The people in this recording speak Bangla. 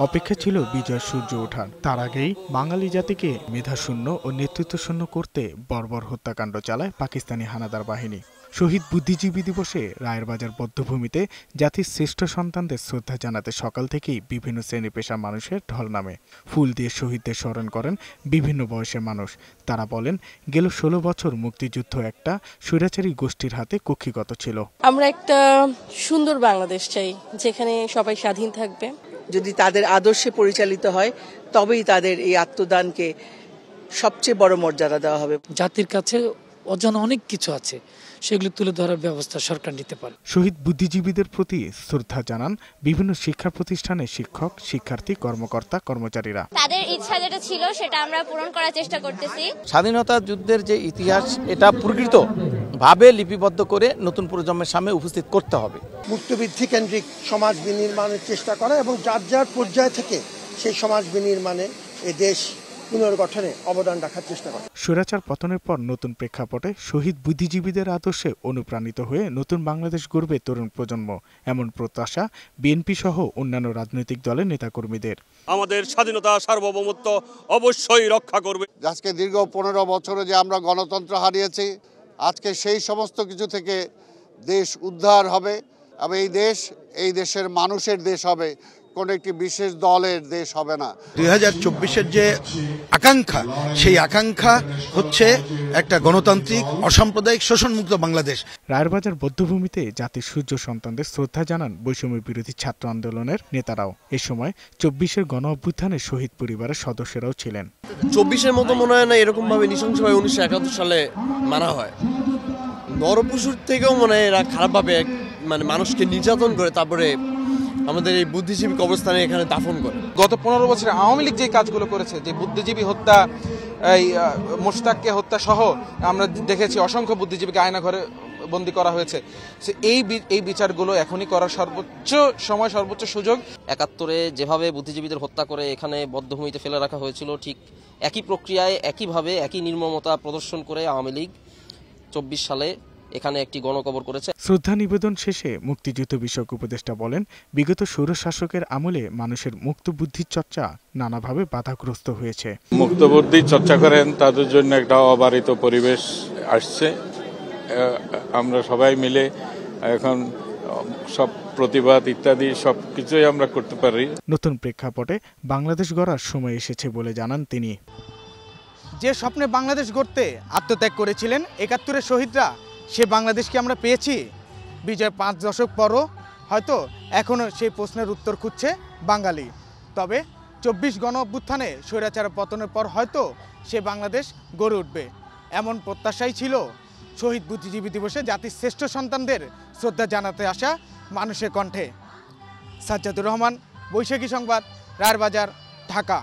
অপেক্ষা ছিল বিজয় সূর্য ওঠার। তার আগেই বাঙালি জাতিকে মেধাশূন্য ও নেতৃত্বশূন্য করতে বর্বর হত্যাকাণ্ড চালায় পাকিস্তানি হানাদার বাহিনী। শহীদ বুদ্ধিজীবী দিবসে রায়েরবাজার বধ্যভূমিতে জাতির শ্রেষ্ঠ সন্তানদের শ্রদ্ধা জানাতে সকাল থেকেই বিভিন্ন শ্রেণী পেশার মানুষের ঢল নামে। ফুল দিয়ে শহীদদের স্মরণ করেন বিভিন্ন বয়সের মানুষ। তারা বলেন, গেল 16 বছর মুক্তিযুদ্ধ একটা স্বৈরাচারী গোষ্ঠীর হাতে কুক্ষিগত ছিল। আমরা একটা সুন্দর বাংলাদেশ চাই, যেখানে সবাই স্বাধীন থাকবে। যদি তাদের আদর্শে পরিচালিত হয়, তবেই তাদের এই আত্মদানকে সবচেয়ে বড় মর্যাদা দেওয়া হবে। জাতির কাছে অজানা অনেক কিছু আছে, সেগুলো তুলে ধরার ব্যবস্থা সরকার নিতে পারে। শহীদ বুদ্ধিজীবীদের প্রতি শ্রদ্ধা জানান বিভিন্ন শিক্ষা প্রতিষ্ঠানের শিক্ষক, শিক্ষার্থী, কর্মকর্তা, কর্মচারীরা। তাদের ইচ্ছা যেটা ছিল সেটা আমরা পূরণ করার চেষ্টা করতেছি। স্বাধীনতা যুদ্ধের যে ইতিহাস, এটা প্রকৃত ভাবে লিপিবদ্ধ করে নতুন প্রজন্মের সামনে উপস্থিত করতে হবে। মুক্তবুদ্ধি কেন্দ্রিক সমাজ বিনির্মাণের চেষ্টা করা এবং যার যার পর্যায় থেকে সেই সমাজ বিনির্মাণে এই দেশ পুনর্গঠনে অবদান রাখার চেষ্টা করে। স্বৈরাচার পতনের পর নতুন প্রেক্ষাপটে শহীদ বুদ্ধিজীবীদের আদর্শে অনুপ্রাণিত হয়ে নতুন বাংলাদেশ গড়বে তরুণ প্রজন্ম, এমন প্রত্যাশা বিএনপি সহ অন্যান্য রাজনৈতিক দলের নেতাকর্মীদের। আমাদের স্বাধীনতা সার্বভৌমত্ব অবশ্যই রক্ষা করবে। আজকে দীর্ঘ 15 বছরে যে আমরা গণতন্ত্র হারিয়েছি, আজকে সেই সমস্ত কিছু থেকে দেশ উদ্ধার হবে এবং এই দেশের মানুষের দেশ হবে, কোনো একটি বিশেষ দলের দেশ হবে না। 2024-এর যে আকাঙ্ক্ষা, সেই আকাঙ্ক্ষা হচ্ছে একটা গণতান্ত্রিক, অসাম্প্রদায়িক, শোষণমুক্ত বাংলাদেশ। রায়েরবাজার বধ্যভূমিতে জাতির সূর্য সন্তানদের শ্রদ্ধা জানান বৈষম্য বিরোধী ছাত্র আন্দোলনের নেতারাও। এ সময় 24-এর গণ অভ্যুত্থানে শহীদ পরিবারের সদস্যরাও ছিলেন। 24-এর মতো মনে হয় না এরকম ভাবে নৃশংসভাবে 1971 সালে মারা হয়। নরপশুর থেকেও মনে হয় এরা খারাপভাবে মানুষকে নির্যাতন করে তারপরে আমাদের এই বুদ্ধিজীবী কবরস্থানে এখানে দাফন করে। গত 15 বছরে আওয়ামী লীগ যে কাজগুলো করেছে, যে বুদ্ধিজীবী হত্যা, এই মোশতাককে হত্যা সহ আমরা দেখেছি অসংখ্য বুদ্ধিজীবীকে আয়নাঘরে বন্দী করা হয়েছে। এই বিচারগুলো এখনই করার সর্বোচ্চ সময়, সর্বোচ্চ সুযোগ। 71-এ যেভাবে বুদ্ধিজীবীদের হত্যা করে এখানে বধ্যভূমিতে ফেলে রাখা হয়েছিল, ঠিক একই প্রক্রিয়ায় একইভাবে একই নির্মমতা প্রদর্শন করে আওয়ামী লীগ 24 সালে এখানে একটি গণকবর করেছে। শ্রদ্ধা নিবেদন শেষে মুক্তিযুদ্ধ বিষয়ক উপদেষ্টা বলেন, বিগত স্বৈরশাসকের আমলে মানুষের মুক্ত বুদ্ধির চর্চা নানাভাবে বাধাগ্রস্ত হয়েছে। মুক্ত বুদ্ধির চর্চা করেন, তাদের জন্য একটা অবারিত পরিবেশ আসছে। আমরা সবাই মিলে এখন সব প্রতিবাদ ইত্যাদি সবকিছুই আমরা করতে পারি। নতুন প্রেক্ষাপটে বাংলাদেশ গড়ার সময় এসেছে বলে জানান তিনি। যে স্বপ্নে বাংলাদেশ গড়তে আত্মত্যাগ করেছিলেন 71-এর শহীদরা, সে বাংলাদেশকে আমরা পেয়েছি। বিজয় 5 দশক পরও হয়তো এখনও সেই প্রশ্নের উত্তর খুঁজছে বাঙালি। তবে 24 গণ অভ্যুত্থানে স্বৈরাচার পতনের পর হয়তো সে বাংলাদেশ গড়ে উঠবে, এমন প্রত্যাশাই ছিল শহীদ বুদ্ধিজীবী দিবসে জাতির শ্রেষ্ঠ সন্তানদের শ্রদ্ধা জানাতে আসা মানুষের কণ্ঠে। সাজ্জাদুর রহমান, বৈশাখী সংবাদ, রায়েরবাজার, ঢাকা।